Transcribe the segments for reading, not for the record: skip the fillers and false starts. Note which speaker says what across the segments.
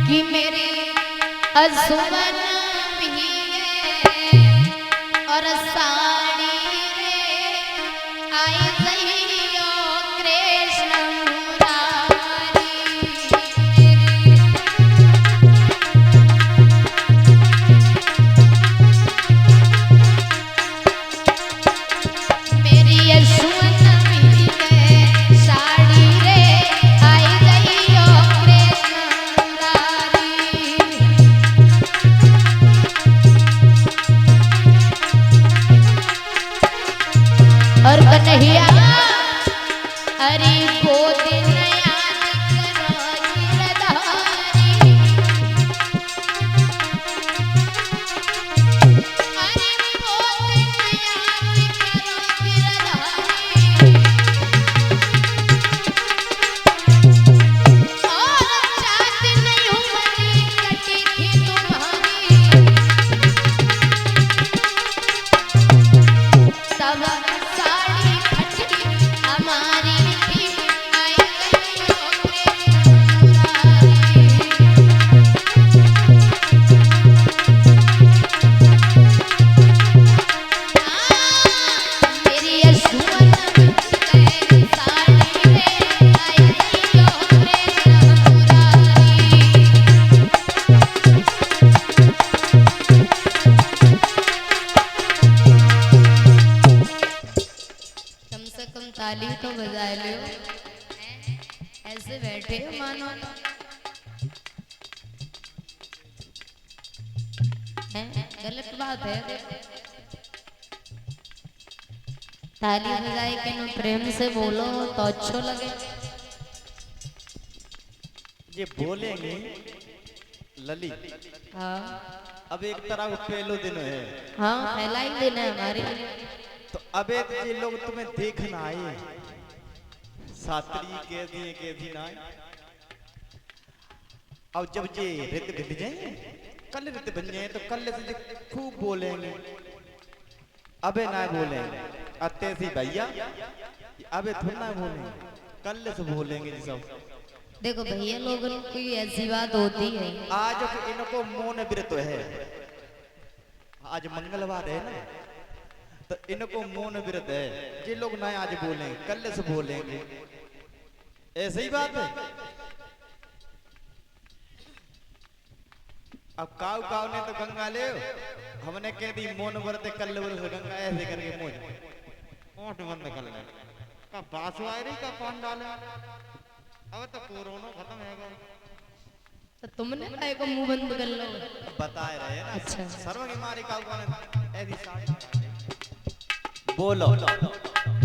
Speaker 1: कि मेरी असुवन भी और साड़ी रे आई गई कृष्ण मुरारी। मेरी असुवन भी साड़ी रे आई गई कृष्ण मुरारी। और कन्हैया हरि को दिन याद करो गिरधारी। हरि को दिन याद करो गिरधारी। और चाँद नहीं हुई कटी थी तुम्हारी। तब साड़ी फटी हमारी थी आई गई मुरारी। मेरी असुवन साड़ी में आई गई मुरारी। कम से कम ताली तो बजा लो। ऐसे बैठे हो मानो हैं? गलत बात है। ताली बजाए के नो प्रेम से बोलो तो अच्छो लगे।
Speaker 2: ये बोलेंगे लली।
Speaker 1: हाँ
Speaker 2: अब एक तरह का पहलो दिन है,
Speaker 1: हाँ पहला ही दिन है हमारे लिए।
Speaker 2: तो अब एक ये लोग तुम्हें देखना आए, शास्त्री के दिन आए। अब जब ये रित घट जाए, कल रित बन जाए, तो कल से ये खूब बोलेंगे। अबे ना बोलेंगे अत्ते सी भैया, अबे थोड़ा ना बोलेंगे, कल से बोलेंगे जी सब।
Speaker 1: देखो भैया लोगों की ऐसी बात होती है।
Speaker 2: आज इनको मौन व्रत है, आज मंगलवार है ना, तो इनको मौन व्रत है। ये लोग ना आज बोलेंगे, कल से बोलेंगे। ऐसे ही बात है। अब काव काव ने तो गंगा ले, हमने कह दी मौन व्रत कल व्रत गंगा, ऐसे करके मुझ ओठ बंद कर ले का बासु आ रही का पान डाले। अब तो कोरोना खत्म है गो।
Speaker 1: तो तुमने काय को मुंह बंद कर लो।
Speaker 2: बताए रहे ना।
Speaker 1: अच्छा
Speaker 2: सर्व की मारी काव ने ऐसी साड़ी बोलो,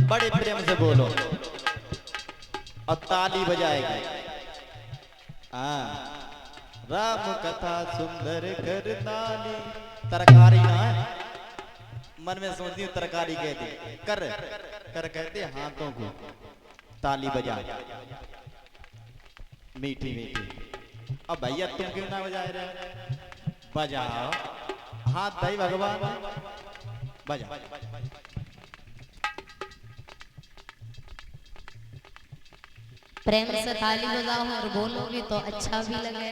Speaker 2: बड़े प्रेम से बोलो और ताली बजाएगी। हाँ, राम कथा सुंदर कर ताली। तरकारी ना है, मन में सोचती हूँ तरकारी कहती कर कर कहते हाथों को ताली बजा, मीठी मीठी। अब भैया तुम क्यों ना बजाए रहे? बजाओ, हाथ दई भगवान, बजा।
Speaker 1: प्रेम से ताली बजाओ और बोलोगे तो अच्छा भी लगे।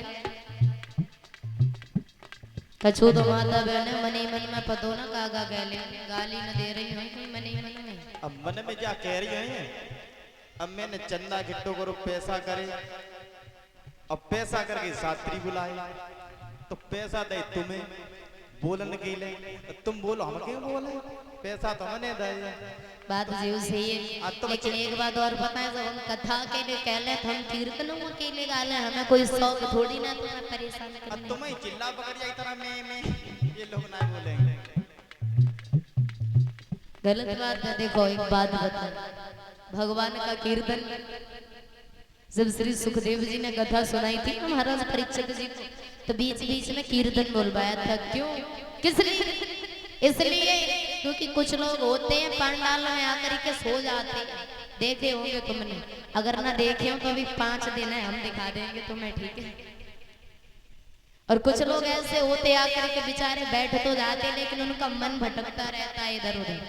Speaker 1: कछु तो माता बहने मनी मन में पतो ना कागा गले गाली न दे रही हो कोई मनी मन में।
Speaker 2: अब मन में क्या कह रही है? अब मैंने चंदा गिट्टो करो, पैसा करे, अब पैसा करके शास्त्री बुलाए, तो पैसा दे तुम्हें बोलन के लिए, तो तुम बोलो हम क्यों बोले? पैसा तो हमने दे।
Speaker 1: बात जीव सही है, लेकिन एक बात और पता है, जब हम कथा के लिए कहले तो हम कीर्तनों के लिए गाले, हमें कोई शौक थोड़ी ना तुम्हें परेशान करने।
Speaker 2: अब तुम्हें चिल्ला पकड़ जाए तरह में ये लोग ना बोलेंगे।
Speaker 1: गलत बात है। देखो एक बात बता, भगवान का कीर्तन जब श्री सुखदेव जी ने कथा सुनाई थी महाराज परीक्षित जी को, तो बीच बीच में कीर्तन बोलवाया था। क्यों? किस लिए? इसलिए क्योंकि कुछ लोग होते हैं पंडाल में आकर के सो जाते हैं। देखे होंगे तुमने, अगर ना देखे हो तो अभी 5 दिन है, हम दिखा देंगे तुम्हें, ठीक है? और कुछ लोग ऐसे होते आकर के बेचारे बैठ तो जाते लेकिन उनका मन भटकता रहता है इधर उधर।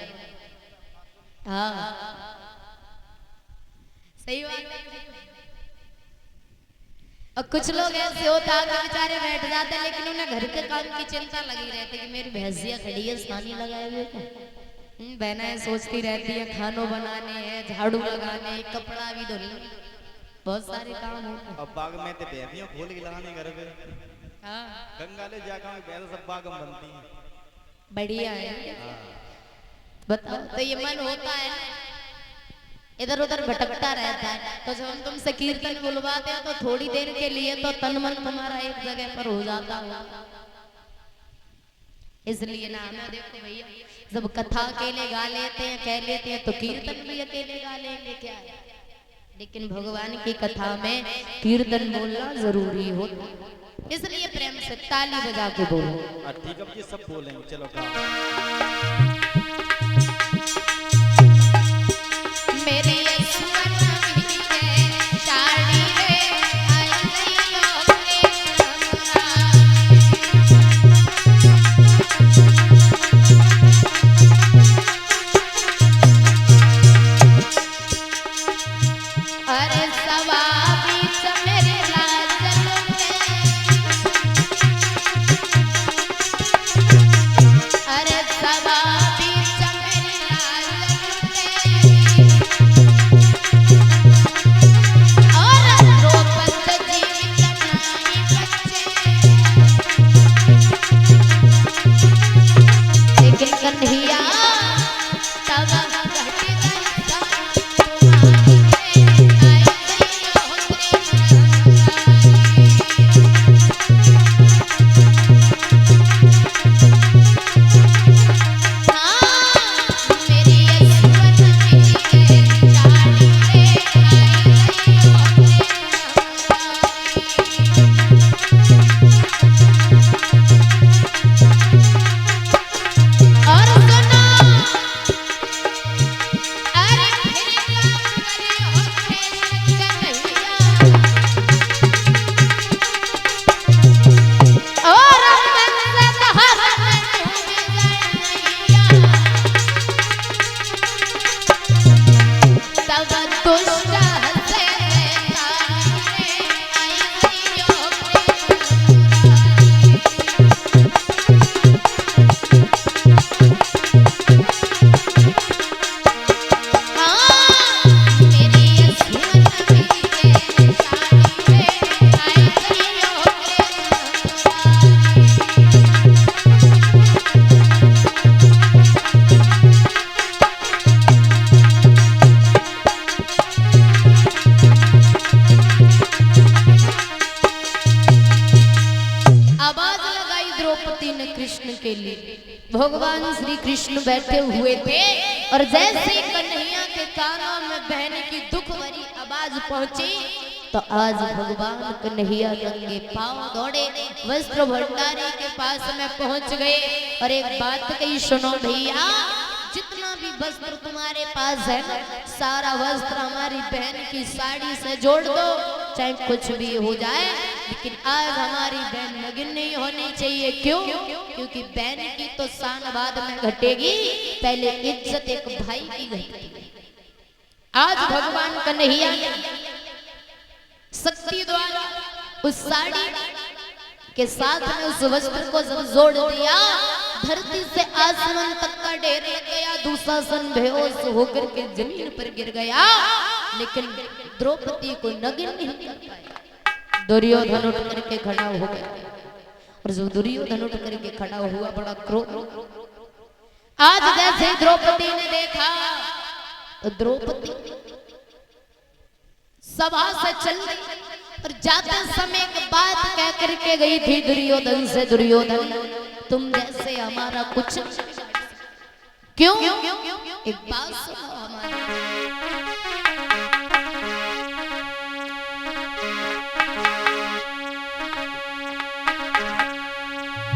Speaker 1: हाँ सही बात है। और कुछ लोग ऐसे होता है कि बेचारे बैठ जाते हैं, लेकिन उन्हें घर के काम की चिंता लगी रहती कि मेरी भैंसिया खड़ी है सानी लगाए हुए बहनाएं सोचती रहती है खानों बनाने हैं, झाड़ू लगाने, कपड़ा भी धोने, बहुत सारे काम होते हैं।
Speaker 2: अब बाग में तो बेबियां खोल के लगाने घर पे
Speaker 1: हाँ
Speaker 2: गंगा ले जाकर बैल सब बाग में बनती हैं।
Speaker 1: बढ़िया है। बताओ तो ये मन होता है इधर उधर भटकता रहता है, तो जब हम तुमसे कीर्तन बुलवाते हैं तो थोड़ी देर के लिए तो तन मन तुम्हारा एक जगह पर हो जाता हो। इसलिए ना हमें देखो भैया, जब कथा अकेले गा लेते हैं कह लेते हैं तो कीर्तन भी अकेले गा लेंगे क्या है, लेकिन भगवान की कथा में कीर्तन बोलना जरूरी हो, इसलिए प्रेम से ताली बजा के बोलो।
Speaker 2: ठीक है, ये सब बोलेंगे, चलो गाओ।
Speaker 1: मेरे भगवान श्री कृष्ण बैठे हुए थे और जैसे ही कन्हैया के कानों में बहन की दुख भरी आवाज पहुंची तो आज भगवान कन्हैया नंगे पांव दौड़े वस्त्र भंडारी के पास में पहुंच गए और एक बात कही सुनो भैया, जितना भी वस्त्र तुम्हारे पास है सारा वस्त्र हमारी बहन की साड़ी से जोड़ दो, चाहे कुछ भी हो जाए, लेकिन आज हमारी बहन नग्न नहीं होनी चाहिए। क्यों? क्योंकि बहन की तो शान बाद में घटेगी, पहले इज्जत एक भाई की घटेगी। आज भगवान कन्हैया शक्ति द्वारा उस साड़ी के साथ में उस वस्त्र को जब जोड़ दिया, धरती से आसमान तक का ढेर लग गया, दुशासन बेहोश होकर के जमीन पर गिर गया, लेकिन द्रौपदी को नग्न नहीं कर पाया। दुर्योधन उठ करके खड़ा हो गया और जब दुर्योधन उठ करके खड़ा हुआ बड़ा क्रोध। आज जैसे द्रौपदी ने देखा तो द्रौपदी सभा से चल गई और जाते समय एक बात कह करके गई थी दुर्योधन से, दुर्योधन तुम जैसे हमारा कुछ क्यों? एक बात सुनो हमारी,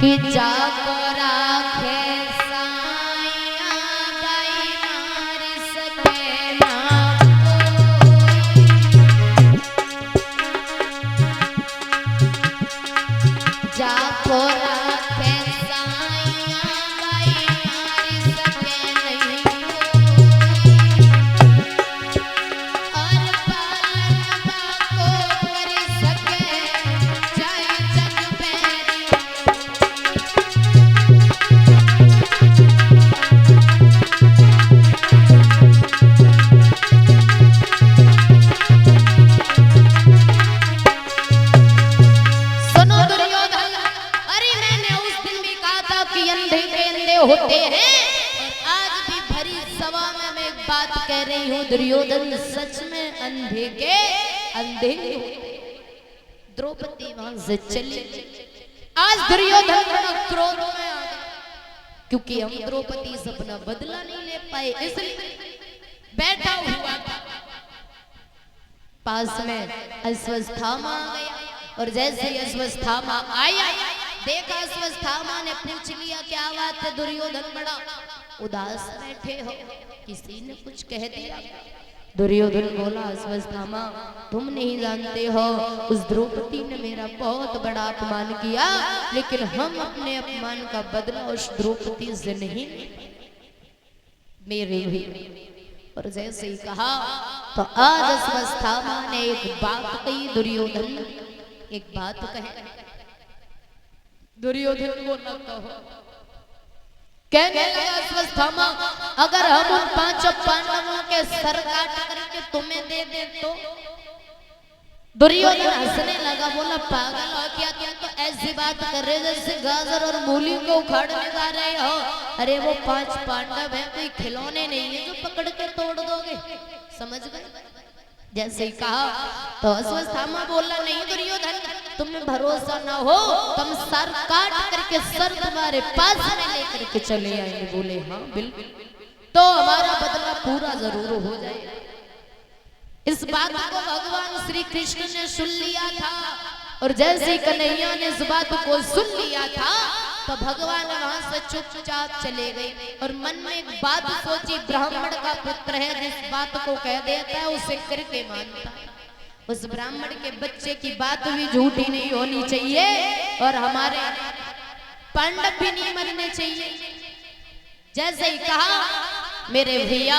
Speaker 1: कि जाको राखे साइया दाई मार सके ना कोई, जाको राखे साइया दाई मार सके नहीं कोई, और पालन को कर सके कह रही हूँ दुर्योधन सच में अंधे के अंधे द्रौपदी वहां से चली। आज दुर्योधन बड़ा क्रोध में आ गया क्योंकि हम द्रौपदी से अपना बदला नहीं ले पाए, इसलिए बैठा हुआ था। पास में अश्वत्थामा आ गया और जैसे ही अश्वत्थामा आया देखा अश्वत्थामा ने पूछ लिया क्या बात है दुर्योधन बड़ा उदास बैठे हो, किसी ने कुछ कह दिया? दुर्योधन बोला अश्वत्थामा तुम नहीं जानते हो उस द्रौपदी ने मेरा बहुत बड़ा अपमान किया, लेकिन हम अपने अपमान का बदला उस द्रौपदी से नहीं मेरे भी। और जैसे ही कहा तो आज अश्वत्थामा ने एक बात कही, दुर्योधन एक बात कहे। दुर्योधन को न कहो, कहने लगा अश्वत्थामा अगर हम उन पांचों पांडवों के सर काट करके तुम्हें दे दे तो? दुर्योधन हंसने लगा, बोला पागल हो क्या तुम तो ऐसी बात कर रहे जैसे गाजर और मूली को उखाड़ने जा रहे हो। अरे वो 5 पांडव है, कोई खिलौने नहीं है जो पकड़ के तोड़ दोगे, समझ गए? जैसे ही कहा तो अश्वत्थामा बोला नहीं दुर्योधन तुम्हें भरोसा ना हो तुम सर काट करके सर तुम्हारे पास में लेकर के चले आएंगे। बोले हाँ बिल्कुल, तो हमारा बदला पूरा जरूर हो जाए। इस बात को भगवान श्री कृष्ण ने सुन लिया था और जैसे कन्हैया ने इस बात को सुन लिया था तो भगवान वहां से चुपचाप चले गए और मन में एक बात सोची, ब्राह्मण का पुत्र है जिस बात को कह देता है उसे करके मानता है। उस ब्राह्मण के बच्चे की बात भी झूठी नहीं होनी चाहिए और हमारे पांडव भी नहीं मरने चाहिए। जैसे ही कहा मेरे भैया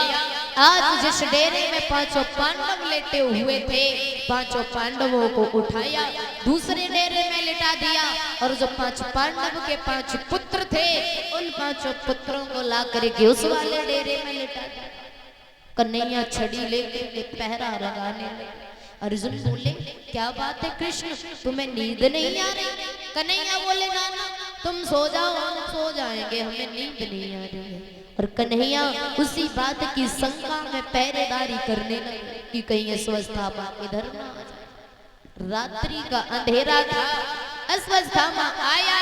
Speaker 1: आज जिस डेरे में 5 पांडव लेटे हुए थे 5 पांडवों को उठाया दूसरे डेरे में लिटा दिया और जो 5 पांडव के 5 पुत्र थे उन 5 पुत्रों को ला करके उस वाले डेरे में लिटा दिया। कन्हैया छड़ी लेकर पहरा लगाने लगे। अर्जुन बोले क्या बात है कृष्ण तुम्हें नींद नहीं आ रही? कन्हैया बोले नाना तुम सो जाओ, हम सो जाएंगे, हमें नींद नहीं आ रही है। और कन्हैया उसी बात की शंका में पहरेदारी करने लगे कि कहीं अश्वत्थामा इधर ना आ जाए। रात्रि का अंधेरा था, अश्वत्थामा आया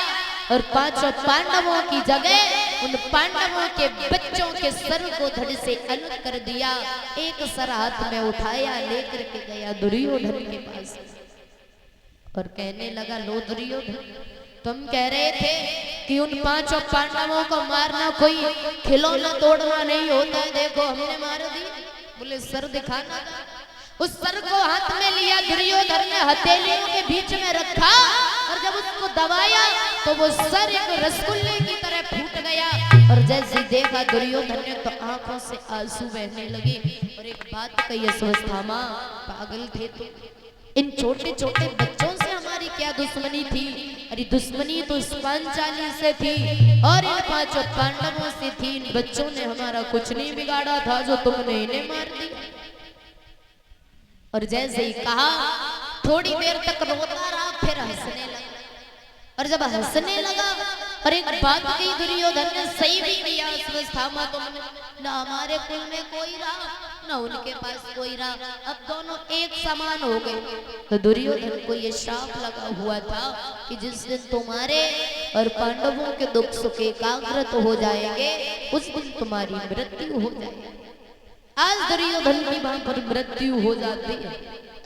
Speaker 1: और 5 पांडवों की जगह उन पांडवों के बच्चों के सर को धड़ से अलग कर दिया। एक सर हाथ में उठाया लेकर के गया दुर्योधन के पास और कहने लगा लो दुर्योधन तुम कह रहे थे कि उन 5 पांडवों को मारना कोई खिलौना तोड़ना नहीं होता है, देखो हमने मार दी। बोले सर दिखाना। उस सर को हाथ में लिया दुर्योधन ने हथेलियों के बीच में रखा और जब उसको दबाया तो वो सर एक रसगुल्ले की तरह फूट गया। और जैसे देखा दुर्योधन ने तो आंखों से आंसू बहने लगे और एक बात कही अश्वत्थामा पागल थे तो इन छोटे छोटे बच्चों से हमारी क्या दुश्मनी थी? अरे दुश्मनी तो इस पांचाली से थी और इन 5 पांडवों से थी। इन बच्चों ने हमारा कुछ नहीं बिगाड़ा था जो तुमने इन्हें मार दिया। और जैसे ही कहा थोड़ी देर तक रोता रहा फिर हंसने लगा और जब हंसने लगा और एक बात कही दुर्योधन ने सही भी किया अश्वत्थामा तुमने ना हमारे कुल में कोई रहा ना उनके पास कोई रहा, अब दोनों एक समान हो गए। तो दुर्योधन को ये शाप लगा हुआ था कि जिस दिन तुम्हारे और पांडवों के दुख सुख एकाग्रत हो जाएंगे उस दिन तुम्हारी मृत्यु हो जाएगी। आज दुर्योधन की वहां पर मृत्यु हो जाती है।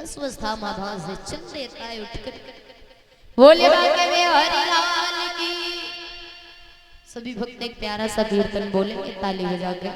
Speaker 1: अश्वत्थामा वहां से चल देता है उठकर बोले बाके में हरिलाल की। सभी भक्त एक प्यारा सा कीर्तन बोलेंगे ताली बजा के।